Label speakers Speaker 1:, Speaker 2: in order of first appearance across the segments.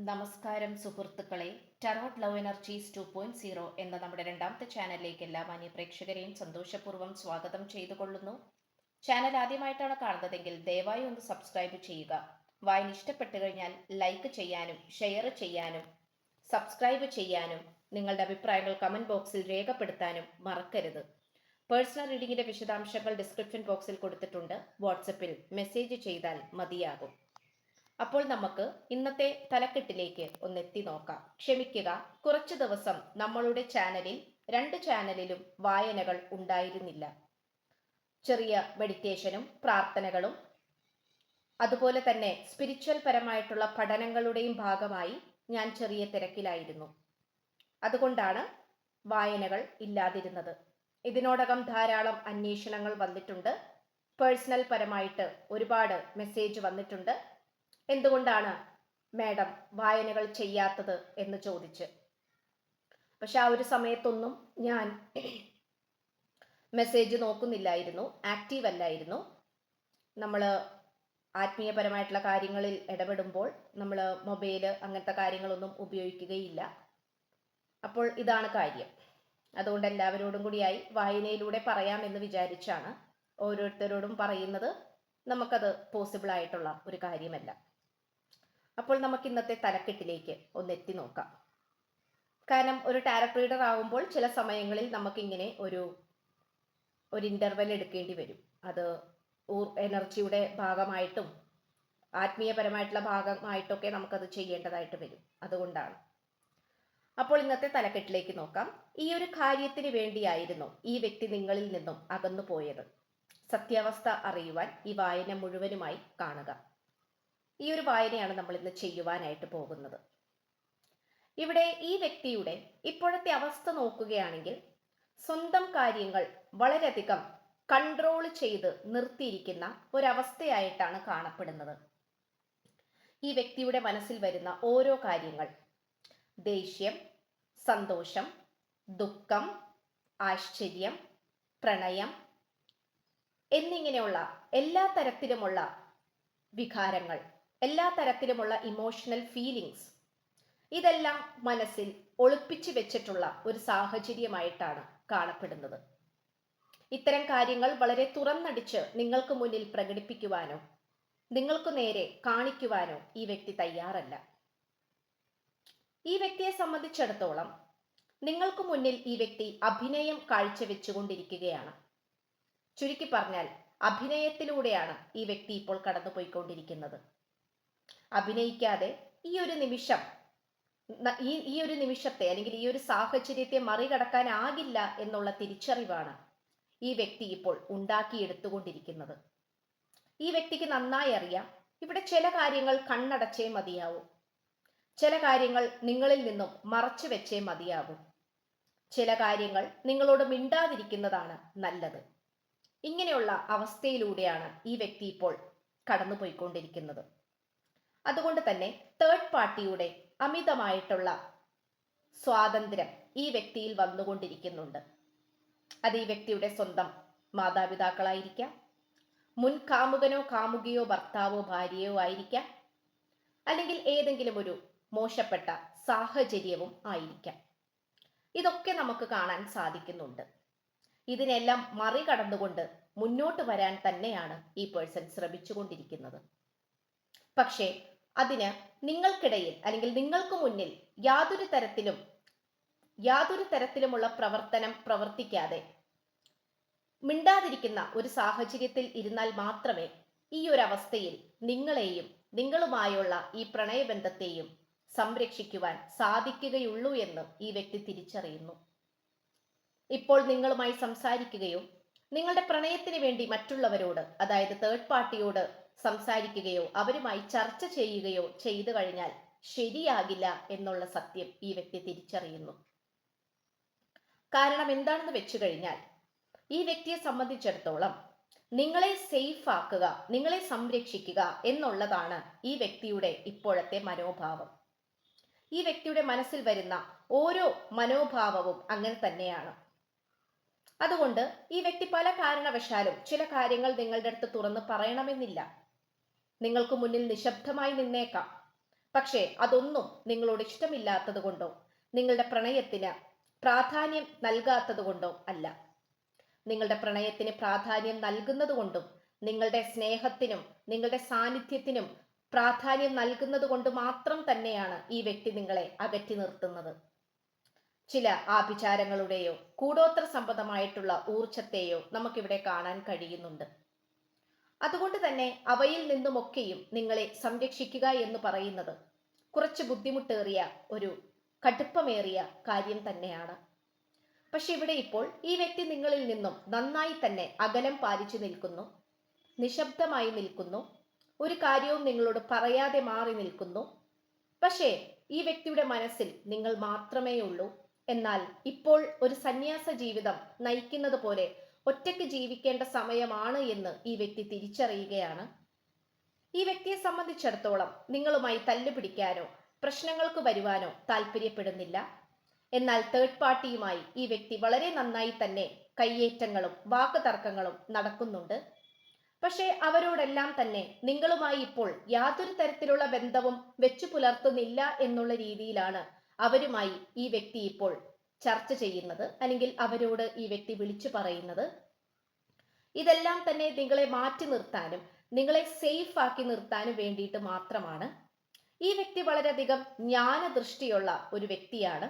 Speaker 1: നമസ്കാരം സുഹൃത്തുക്കളെ. Tarot love energies 2.0 എന്ന നമ്മുടെ രണ്ടാമത്തെ ചാനലിലേക്ക് എല്ലാ മാന്യ പ്രേക്ഷകരെയും സന്തോഷപൂർവ്വം സ്വാഗതം ചെയ്തുകൊള്ളുന്നു. ചാനൽ ആദ്യമായിട്ടാണ് കാണുന്നതെങ്കിൽ ദയവായി ഒന്ന് സബ്സ്ക്രൈബ് ചെയ്യുക. വായന ഇഷ്ടപ്പെട്ടു കഴിഞ്ഞാൽ ലൈക്ക് ചെയ്യാനും ഷെയർ ചെയ്യാനും സബ്സ്ക്രൈബ് ചെയ്യാനും നിങ്ങളുടെ അഭിപ്രായങ്ങൾ കമന്റ് ബോക്സിൽ രേഖപ്പെടുത്താനും മറക്കരുത്. പേഴ്സണൽ റീഡിങ്ങിന്റെ വിശദാംശങ്ങൾ ഡിസ്ക്രിപ്ഷൻ ബോക്സിൽ കൊടുത്തിട്ടുണ്ട്. വാട്സപ്പിൽ മെസ്സേജ് ചെയ്താൽ മതിയാകും. അപ്പോൾ നമുക്ക് ഇന്നത്തെ തലക്കെട്ടിലേക്ക് ഒന്നെത്തി നോക്കാം. ക്ഷമിക്കുക, കുറച്ചു ദിവസം നമ്മളുടെ ചാനലിൽ 2 ചാനലിലും വായനകൾ ഉണ്ടായിരുന്നില്ല. ചെറിയ മെഡിറ്റേഷനും പ്രാർത്ഥനകളും അതുപോലെ തന്നെ സ്പിരിച്വൽ പരമായിട്ടുള്ള പഠനങ്ങളുടെയും ഭാഗമായി ഞാൻ ചെറിയ തിരക്കിലായിരുന്നു. അതുകൊണ്ടാണ് വായനകൾ ഇല്ലാതിരുന്നത്. ഇതിനോടകം ധാരാളം അന്വേഷണങ്ങൾ വന്നിട്ടുണ്ട്. പേഴ്സണൽ പരമായിട്ട് ഒരുപാട് മെസ്സേജ് വന്നിട്ടുണ്ട്. എന്തുകൊണ്ടാണ് മാഡം വായനകൾ ചെയ്യാത്തത് എന്ന് ചോദിച്ച്. പക്ഷെ ആ ഒരു സമയത്തൊന്നും ഞാൻ മെസ്സേജ് നോക്കുന്നില്ലായിരുന്നു, ആക്റ്റീവ് അല്ലായിരുന്നു. നമ്മൾ ആത്മീയപരമായിട്ടുള്ള കാര്യങ്ങളിൽ ഇടപെടുമ്പോൾ നമ്മൾ മൊബൈല് അങ്ങനത്തെ കാര്യങ്ങളൊന്നും ഉപയോഗിക്കുകയില്ല. അപ്പോൾ ഇതാണ് കാര്യം. അതുകൊണ്ട് എല്ലാവരോടും കൂടിയായി വായനയിലൂടെ പറയാമെന്ന് വിചാരിച്ചാണ്. ഓരോരുത്തരോടും പറയുന്നത് നമുക്കത് പോസിബിൾ ആയിട്ടുള്ള ഒരു കാര്യമല്ല. അപ്പോൾ നമുക്ക് ഇന്നത്തെ തലക്കെട്ടിലേക്ക് ഒന്നെത്തി നോക്കാം. കാരണം ഒരു ടാരറ്റ് റീഡർ ആകുമ്പോൾ ചില സമയങ്ങളിൽ നമുക്കിങ്ങനെ ഒരു ഇൻ്റർവെൽ എടുക്കേണ്ടി വരും. അത് എനർജിയുടെ ഭാഗമായിട്ടും ആത്മീയപരമായിട്ടുള്ള ഭാഗമായിട്ടൊക്കെ നമുക്കത് ചെയ്യേണ്ടതായിട്ട് വരും. അതുകൊണ്ടാണ്. അപ്പോൾ ഇന്നത്തെ തലക്കെട്ടിലേക്ക് നോക്കാം. ഈ ഒരു കാര്യത്തിന് വേണ്ടിയായിരുന്നു ഈ വ്യക്തി നിങ്ങളിൽ നിന്നും അകന്നു പോയത്. സത്യാവസ്ഥ അറിയുവാൻ ഈ വായന മുഴുവനുമായി കാണുക. ഈ ഒരു വായനയാണ് നമ്മൾ ഇന്ന് ചെയ്യുവാനായിട്ട് പോകുന്നത്. ഇവിടെ ഈ വ്യക്തിയുടെ ഇപ്പോഴത്തെ അവസ്ഥ നോക്കുകയാണെങ്കിൽ സ്വന്തം കാര്യങ്ങൾ വളരെയധികം കൺട്രോൾ ചെയ്ത് നിർത്തിയിരിക്കുന്ന ഒരവസ്ഥയായിട്ടാണ് കാണപ്പെടുന്നത്. ഈ വ്യക്തിയുടെ മനസ്സിൽ വരുന്ന ഓരോ കാര്യങ്ങൾ, ദേഷ്യം, സന്തോഷം, ദുഃഖം, ആശ്ചര്യം, പ്രണയം എന്നിങ്ങനെയുള്ള എല്ലാ തരത്തിലുമുള്ള വികാരങ്ങൾ, എല്ലാ തരത്തിലുമുള്ള ഇമോഷണൽ ഫീലിങ്സ്, ഇതെല്ലാം മനസ്സിൽ ഒളിപ്പിച്ചു വെച്ചിട്ടുള്ള ഒരു സാഹചര്യമായിട്ടാണ് കാണപ്പെടുന്നത്. ഇത്തരം കാര്യങ്ങൾ വളരെ തുറന്നടിച്ച് നിങ്ങൾക്ക് മുന്നിൽ പ്രകടിപ്പിക്കുവാനോ നിങ്ങൾക്ക് നേരെ കാണിക്കുവാനോ ഈ വ്യക്തി തയ്യാറല്ല. ഈ വ്യക്തിയെ സംബന്ധിച്ചിടത്തോളം നിങ്ങൾക്ക് മുന്നിൽ ഈ വ്യക്തി അഭിനയം കാഴ്ചവെച്ചുകൊണ്ടിരിക്കുകയാണ്. ചുരുക്കി പറഞ്ഞാൽ അഭിനയത്തിലൂടെയാണ് ഈ വ്യക്തി ഇപ്പോൾ കടന്നുപോയിക്കൊണ്ടിരിക്കുന്നത്. അഭിനയിക്കാതെ ഈ ഒരു നിമിഷത്തെ അല്ലെങ്കിൽ ഈ ഒരു സാഹചര്യത്തെ മറികടക്കാനാകില്ല എന്നുള്ള തിരിച്ചറിവാണ് ഈ വ്യക്തി ഇപ്പോൾ ഉണ്ടാക്കിയെടുത്തുകൊണ്ടിരിക്കുന്നത്. ഈ വ്യക്തിക്ക് നന്നായി അറിയാം, ഇവിടെ ചില കാര്യങ്ങൾ കണ്ണടച്ചേ മതിയാവൂ, ചില കാര്യങ്ങൾ നിങ്ങളിൽ നിന്നും മറച്ചു വെച്ചേ മതിയാകും, ചില കാര്യങ്ങൾ നിങ്ങളോട് മിണ്ടാതിരിക്കുന്നതാണ് നല്ലത്. ഇങ്ങനെയുള്ള അവസ്ഥയിലൂടെയാണ് ഈ വ്യക്തി ഇപ്പോൾ കടന്നുപോയിക്കൊണ്ടിരിക്കുന്നത്. അതുകൊണ്ട് തന്നെ തേർഡ് പാർട്ടിയുടെ അമിതമായിട്ടുള്ള സ്വാതന്ത്ര്യം ഈ വ്യക്തിയിൽ വന്നുകൊണ്ടിരിക്കുന്നുണ്ട്. അത് ഈ വ്യക്തിയുടെ സ്വന്തം മാതാപിതാക്കളായിരിക്കാം, മുൻ കാമുകനോ കാമുകിയോ ഭർത്താവോ ഭാര്യയോ ആയിരിക്കാം, അല്ലെങ്കിൽ ഏതെങ്കിലും ഒരു മോശപ്പെട്ട സാഹചര്യവും ആയിരിക്കാം. ഇതൊക്കെ നമുക്ക് കാണാൻ സാധിക്കുന്നുണ്ട്. ഇതിനെല്ലാം മറികടന്നുകൊണ്ട് മുന്നോട്ട് വരാൻ തന്നെയാണ് ഈ പേഴ്സൺ ശ്രമിച്ചുകൊണ്ടിരിക്കുന്നത്. പക്ഷേ അതിന് നിങ്ങൾക്കിടയിൽ അല്ലെങ്കിൽ നിങ്ങൾക്ക് മുന്നിൽ യാതൊരു തരത്തിലുമുള്ള പ്രവർത്തനം പ്രവർത്തിക്കാതെ മിണ്ടാതിരിക്കുന്ന ഒരു സാഹചര്യത്തിൽ ഇരുന്നാൽ മാത്രമേ ഈ ഒരു അവസ്ഥയിൽ നിങ്ങളെയും നിങ്ങളുമായുള്ള ഈ പ്രണയബന്ധത്തെയും സംരക്ഷിക്കുവാൻ സാധിക്കുകയുള്ളൂ എന്ന് ഈ വ്യക്തി തിരിച്ചറിയുന്നു. ഇപ്പോൾ നിങ്ങളുമായി സംസാരിക്കുകയോ നിങ്ങളുടെ പ്രണയത്തിന് വേണ്ടി മറ്റുള്ളവരോട്, അതായത് തേർഡ് പാർട്ടിയോട് സംസാരിക്കുകയോ അവരുമായി ചർച്ച ചെയ്യുകയോ ചെയ്തു കഴിഞ്ഞാൽ ശരിയാകില്ല എന്നുള്ള സത്യം ഈ വ്യക്തി തിരിച്ചറിയുന്നു. കാരണം എന്താണെന്ന് വെച്ചു കഴിഞ്ഞാൽ ഈ വ്യക്തിയെ സംബന്ധിച്ചിടത്തോളം നിങ്ങളെ സേഫ് ആക്കുക, നിങ്ങളെ സംരക്ഷിക്കുക എന്നുള്ളതാണ് ഈ വ്യക്തിയുടെ ഇപ്പോഴത്തെ മനോഭാവം. ഈ വ്യക്തിയുടെ മനസ്സിൽ വരുന്ന ഓരോ മനോഭാവവും അങ്ങനെ തന്നെയാണ്. അതുകൊണ്ട് ഈ വ്യക്തി പല കാരണവശാലും ചില കാര്യങ്ങൾ നിങ്ങളുടെ അടുത്ത് തുറന്ന് പറയണമെന്നില്ല. നിങ്ങൾക്ക് മുന്നിൽ നിശബ്ദമായി നിന്നേക്കാം. പക്ഷേ അതൊന്നും നിങ്ങളോട് ഇഷ്ടമില്ലാത്തത് കൊണ്ടോ നിങ്ങളുടെ പ്രണയത്തിന് പ്രാധാന്യം നൽകാത്തത് കൊണ്ടോ അല്ല. നിങ്ങളുടെ പ്രണയത്തിന് പ്രാധാന്യം നൽകുന്നത് കൊണ്ടും നിങ്ങളുടെ സ്നേഹത്തിനും നിങ്ങളുടെ സാന്നിധ്യത്തിനും പ്രാധാന്യം നൽകുന്നത് കൊണ്ട് മാത്രം തന്നെയാണ് ഈ വ്യക്തി നിങ്ങളെ അകറ്റി നിർത്തുന്നത്. ചില ആഭിചാരങ്ങളുടെയോ കൂടോത്ര സംബന്ധമായിട്ടുള്ള ഊർജത്തെയോ നമുക്കിവിടെ കാണാൻ കഴിയുന്നുണ്ട്. അതുകൊണ്ട് തന്നെ അവയിൽ നിന്നുമൊക്കെയും നിങ്ങളെ സംരക്ഷിക്കുക എന്ന് പറയുന്നത് കുറച്ച് ബുദ്ധിമുട്ടേറിയ ഒരു കടുപ്പമേറിയ കാര്യം തന്നെയാണ്. പക്ഷെ ഇവിടെ ഇപ്പോൾ ഈ വ്യക്തി നിങ്ങളിൽ നിന്നും നന്നായി തന്നെ അകലം പാലിച്ചു നിൽക്കുന്നു, നിശബ്ദമായി നിൽക്കുന്നു, ഒരു കാര്യവും നിങ്ങളോട് പറയാതെ മാറി നിൽക്കുന്നു. പക്ഷേ ഈ വ്യക്തിയുടെ മനസ്സിൽ നിങ്ങൾ മാത്രമേ ഉള്ളൂ. എന്നാൽ ഇപ്പോൾ ഒരു സന്യാസ ജീവിതം നയിക്കുന്നത് പോലെ ഒറ്റയ്ക്ക് ജീവിക്കേണ്ട സമയമാണ് എന്ന് ഈ വ്യക്തി തിരിച്ചറിയുകയാണ്. ഈ വ്യക്തിയെ സംബന്ധിച്ചിടത്തോളം നിങ്ങളുമായി തല്ലുപിടിക്കാനോ പ്രശ്നങ്ങൾക്ക് വരുവാനോ താല്പര്യപ്പെടുന്നില്ല. എന്നാൽ തേർഡ് പാർട്ടിയുമായി ഈ വ്യക്തി വളരെ നന്നായി തന്നെ കയ്യേറ്റങ്ങളും വാക്കുതർക്കങ്ങളും നടക്കുന്നുണ്ട്. പക്ഷേ അവരോടെല്ലാം തന്നെ നിങ്ങളുമായി ഇപ്പോൾ യാതൊരു തരത്തിലുള്ള ബന്ധവും വെച്ചു പുലർത്തുന്നില്ല എന്നുള്ള രീതിയിലാണ് അവരുമായി ഈ വ്യക്തി ഇപ്പോൾ ചർച്ച ചെയ്യുന്നത്, അല്ലെങ്കിൽ അവരോട് ഈ വ്യക്തി വിളിച്ചു പറയുന്നത്. ഇതെല്ലാം തന്നെ നിങ്ങളെ മാറ്റി നിർത്താനും നിങ്ങളെ സേഫ് ആക്കി നിർത്താനും വേണ്ടിയിട്ട് മാത്രമാണ്. ഈ വ്യക്തി വളരെയധികം ജ്ഞാനദൃഷ്ടിയുള്ള ഒരു വ്യക്തിയാണ്.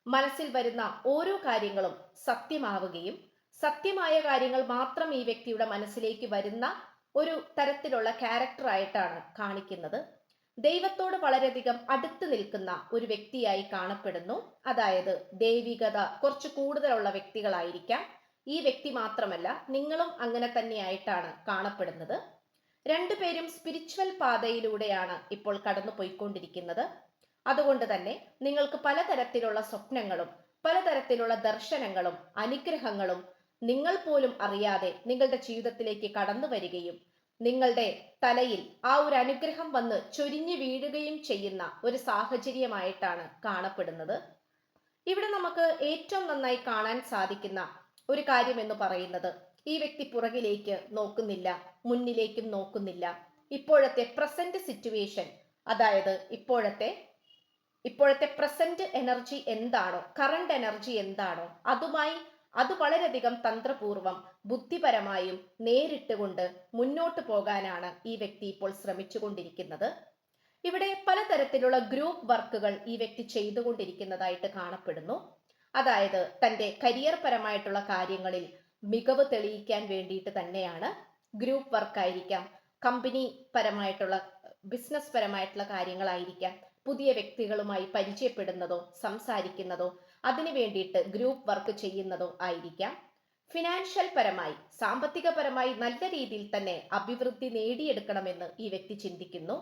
Speaker 1: മനസ്സിൽ വരുന്ന ഓരോ കാര്യങ്ങളും സത്യമാവുകയും സത്യമായ കാര്യങ്ങൾ മാത്രം ഈ വ്യക്തിയുടെ മനസ്സിലേക്ക് വരുന്ന ഒരു തരത്തിലുള്ള ക്യാരക്ടറായിട്ടാണ് കാണിക്കുന്നത്. ദൈവത്തോട് വളരെയധികം അടുത്ത് നിൽക്കുന്ന ഒരു വ്യക്തിയായി കാണപ്പെടുന്നു. അതായത് ദൈവികത കുറച്ച് കൂടുതലുള്ള വ്യക്തികളായിരിക്കാം. ഈ വ്യക്തി മാത്രമല്ല, നിങ്ങളും അങ്ങനെ തന്നെയായിട്ടാണ് കാണപ്പെടുന്നത്. രണ്ടുപേരും സ്പിരിച്വൽ പാതയിലൂടെയാണ് ഇപ്പോൾ കടന്നു പോയിക്കൊണ്ടിരിക്കുന്നത്. അതുകൊണ്ട് തന്നെ നിങ്ങൾക്ക് പലതരത്തിലുള്ള സ്വപ്നങ്ങളും പലതരത്തിലുള്ള ദർശനങ്ങളും അനുഗ്രഹങ്ങളും നിങ്ങൾ പോലും അറിയാതെ നിങ്ങളുടെ ജീവിതത്തിലേക്ക് കടന്നു വരികയും നിങ്ങളുടെ തലയിൽ ആ ഒരു അനുഗ്രഹം വന്ന് ചൊരിഞ്ഞു വീഴുകയും ചെയ്യുന്ന ഒരു സാഹചര്യമായിട്ടാണ് കാണപ്പെടുന്നത്. ഇവിടെ നമുക്ക് ഏറ്റവും നന്നായി കാണാൻ സാധിക്കുന്ന ഒരു കാര്യം എന്ന് പറയുന്നത്, ഈ വ്യക്തി പുറകിലേക്ക് നോക്കുന്നില്ല, മുന്നിലേക്കും നോക്കുന്നില്ല. ഇപ്പോഴത്തെ പ്രസന്റ് സിറ്റുവേഷൻ, അതായത് ഇപ്പോഴത്തെ പ്രസന്റ് എനർജി എന്താണോ, കറണ്ട് എനർജി എന്താണോ, അത് വളരെയധികം തന്ത്രപൂർവം ബുദ്ധിപരമായും നേരിട്ടുകൊണ്ട് മുന്നോട്ട് പോകാനാണ് ഈ വ്യക്തി ഇപ്പോൾ ശ്രമിച്ചുകൊണ്ടിരിക്കുന്നത്. ഇവിടെ പലതരത്തിലുള്ള ഗ്രൂപ്പ് വർക്കുകൾ ഈ വ്യക്തി ചെയ്തുകൊണ്ടിരിക്കുന്നതായിട്ട് കാണപ്പെടുന്നു. അതായത് തൻ്റെ കരിയർ പരമായിട്ടുള്ള കാര്യങ്ങളിൽ മികവ് തെളിയിക്കാൻ വേണ്ടിയിട്ട് തന്നെയാണ്. ഗ്രൂപ്പ് വർക്കായിരിക്കാം, കമ്പനി പരമായിട്ടുള്ള ബിസിനസ് പരമായിട്ടുള്ള കാര്യങ്ങളായിരിക്കാം, പുതിയ വ്യക്തികളുമായി പരിചയപ്പെടുന്നതോ സംസാരിക്കുന്നതോ അതിനു വേണ്ടിയിട്ട് ഗ്രൂപ്പ് വർക്ക് ചെയ്യുന്നതോ ആയിരിക്കാം. ഫിനാൻഷ്യൽ പരമായി സാമ്പത്തികപരമായി നല്ല രീതിയിൽ തന്നെ അഭിവൃദ്ധി നേടിയെടുക്കണമെന്ന് ഈ വ്യക്തി ചിന്തിക്കുന്നു.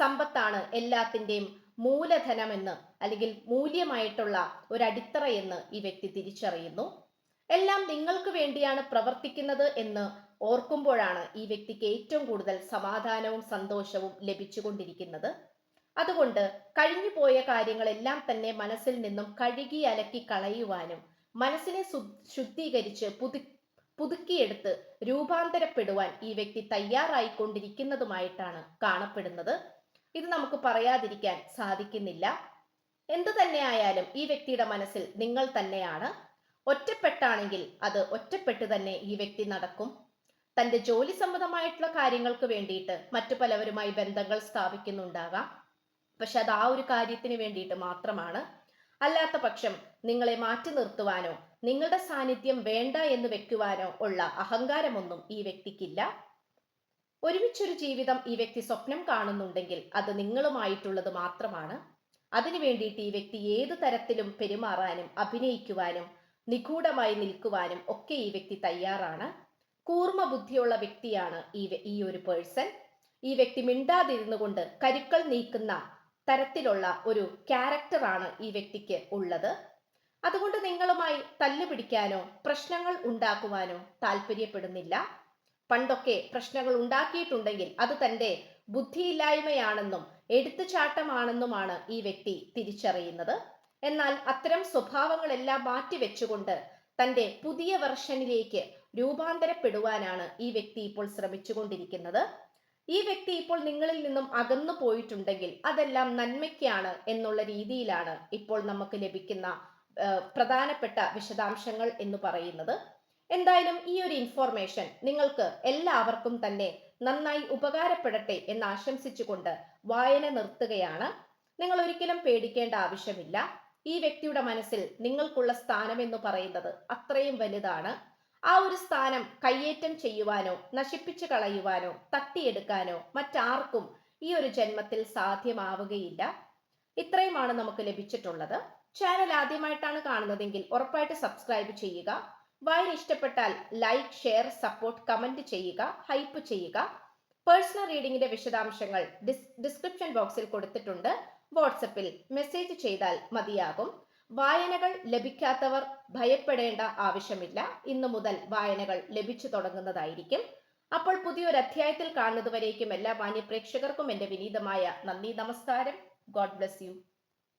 Speaker 1: സമ്പത്താണ് എല്ലാത്തിൻ്റെയും മൂലധനമെന്ന്, അല്ലെങ്കിൽ മൂല്യമായിട്ടുള്ള ഒരു അടിത്തറ എന്ന് ഈ വ്യക്തി തിരിച്ചറിയുന്നു. എല്ലാം നിങ്ങൾക്ക് വേണ്ടിയാണ് പ്രവർത്തിക്കുന്നത് എന്ന് ഓർക്കുമ്പോഴാണ് ഈ വ്യക്തിക്ക് ഏറ്റവും കൂടുതൽ സമാധാനവും സന്തോഷവും ലഭിച്ചുകൊണ്ടിരിക്കുന്നത്. അതുകൊണ്ട് കഴിഞ്ഞു പോയ കാര്യങ്ങളെല്ലാം തന്നെ മനസ്സിൽ നിന്നും കഴുകി അലക്കി കളയുവാനും മനസ്സിനെ ശുദ്ധീകരിച്ച് പുതുക്കിയെടുത്ത് രൂപാന്തരപ്പെടുവാൻ ഈ വ്യക്തി തയ്യാറായിക്കൊണ്ടിരിക്കുന്നതുമായിട്ടാണ് കാണപ്പെടുന്നത്. ഇത് നമുക്ക് പറയാതിരിക്കാൻ സാധിക്കുന്നില്ല. എന്തു തന്നെയായാലും ഈ വ്യക്തിയുടെ മനസ്സിൽ നിങ്ങൾ തന്നെയാണ്. ഒറ്റപ്പെട്ടാണെങ്കിൽ അത് ഒറ്റപ്പെട്ട് തന്നെ ഈ വ്യക്തി നടക്കും. തൻ്റെ ജോലി സംബന്ധമായിട്ടുള്ള കാര്യങ്ങൾക്ക് വേണ്ടിയിട്ട് മറ്റു പലവരുമായി ബന്ധങ്ങൾ സ്ഥാപിക്കുന്നുണ്ടാകാം. പക്ഷെ അത് ആ ഒരു കാര്യത്തിന് വേണ്ടിയിട്ട് മാത്രമാണ്. അല്ലാത്ത പക്ഷം നിങ്ങളെ മാറ്റി നിർത്തുവാനോ നിങ്ങളുടെ സാന്നിധ്യം വേണ്ട എന്ന് വെക്കുവാനോ ഉള്ള അഹങ്കാരമൊന്നും ഈ വ്യക്തിക്കില്ല. ഒരുമിച്ചൊരു ജീവിതം ഈ വ്യക്തി സ്വപ്നം കാണുന്നുണ്ടെങ്കിൽ അത് നിങ്ങളുമായിട്ടുള്ളത് മാത്രമാണ്. അതിനു വേണ്ടിയിട്ട് ഈ വ്യക്തി ഏതു തരത്തിലും പെരുമാറാനും അഭിനയിക്കുവാനും നിഗൂഢമായി നിൽക്കുവാനും ഒക്കെ ഈ വ്യക്തി തയ്യാറാണ്. കൂർമ്മ ബുദ്ധിയുള്ള വ്യക്തിയാണ് ഈ ഒരു പേഴ്സൺ. ഈ വ്യക്തി മിണ്ടാതിരുന്നു കൊണ്ട് കരുക്കൾ നീക്കുന്ന തരത്തിലുള്ള ഒരു ക്യാരക്ടറാണ് ഈ വ്യക്തിക്ക് ഉള്ളത്. അതുകൊണ്ട് നിങ്ങളുമായി തല്ലുപിടിക്കാനോ പ്രശ്നങ്ങൾ ഉണ്ടാക്കുവാനോ താല്പര്യപ്പെടുന്നില്ല. പണ്ടൊക്കെ പ്രശ്നങ്ങൾ ഉണ്ടാക്കിയിട്ടുണ്ടെങ്കിൽ അത് തൻ്റെ ബുദ്ധിയില്ലായ്മയാണെന്നും എടുത്തുചാട്ടമാണെന്നുമാണ് ഈ വ്യക്തി തിരിച്ചറിയുന്നത്. എന്നാൽ അത്തരം സ്വഭാവങ്ങളെല്ലാം മാറ്റിവെച്ചുകൊണ്ട് തൻ്റെ പുതിയ വെർഷനിലേക്ക് രൂപാന്തരപ്പെടുവാനാണ് ഈ വ്യക്തി ഇപ്പോൾ ശ്രമിച്ചുകൊണ്ടിരിക്കുന്നത്. ഈ വ്യക്തി ഇപ്പോൾ നിങ്ങളിൽ നിന്നും അകന്നു പോയിട്ടുണ്ടെങ്കിൽ അതെല്ലാം നന്മയ്ക്കാണ് എന്നുള്ള രീതിയിലാണ് ഇപ്പോൾ നമുക്ക് ലഭിക്കുന്ന പ്രധാനപ്പെട്ട വിശദാംശങ്ങൾ എന്ന് പറയുന്നത്. എന്തായാലും ഈ ഒരു ഇൻഫോർമേഷൻ നിങ്ങൾക്ക് എല്ലാവർക്കും തന്നെ നന്നായി ഉപകാരപ്പെടട്ടെ എന്ന് ആശംസിച്ചുകൊണ്ട് വായന നിർത്തുകയാണ്. നിങ്ങൾ ഒരിക്കലും പേടിക്കേണ്ട ആവശ്യമില്ല. ഈ വ്യക്തിയുടെ മനസ്സിൽ നിങ്ങൾക്കുള്ള സ്ഥാനം എന്ന് പറയുന്നത് അത്രയും വലുതാണ്. ആ ഒരു സ്ഥാനം കയ്യേറ്റം ചെയ്യുവാനോ നശിപ്പിച്ചു കളയുവാനോ തട്ടിയെടുക്കാനോ മറ്റാർക്കും ഈ ഒരു ജന്മത്തിൽ സാധ്യമാവുകയില്ല. ഇത്രയുമാണ് നമുക്ക് ലഭിച്ചിട്ടുള്ളത്. ചാനൽ ആദ്യമായിട്ടാണ് കാണുന്നതെങ്കിൽ ഉറപ്പായിട്ട് സബ്സ്ക്രൈബ് ചെയ്യുക. വായന ഇഷ്ടപ്പെട്ടാൽ ലൈക്ക്, ഷെയർ, സപ്പോർട്ട്, കമന്റ് ചെയ്യുക, ഹൈപ്പ് ചെയ്യുക. പേഴ്സണൽ റീഡിങ്ങിന്റെ വിശദാംശങ്ങൾ ഡിസ്ക്രിപ്ഷൻ ബോക്സിൽ കൊടുത്തിട്ടുണ്ട്. വാട്സപ്പിൽ മെസ്സേജ് ചെയ്താൽ മതിയാകും. വായനകൾ ലഭിക്കാത്തവർ ഭയപ്പെടേണ്ട ആവശ്യമില്ല. ഇന്നു മുതൽ വായനകൾ ലഭിച്ചു തുടങ്ങുന്നതായിരിക്കും. അപ്പോൾ പുതിയൊരു അധ്യായത്തിൽ കാണുന്നതുവരേക്കും എല്ലാ മാന്യ പ്രേക്ഷകർക്കും എൻ്റെ വിനീതമായ നന്ദി, നമസ്കാരം. God bless you.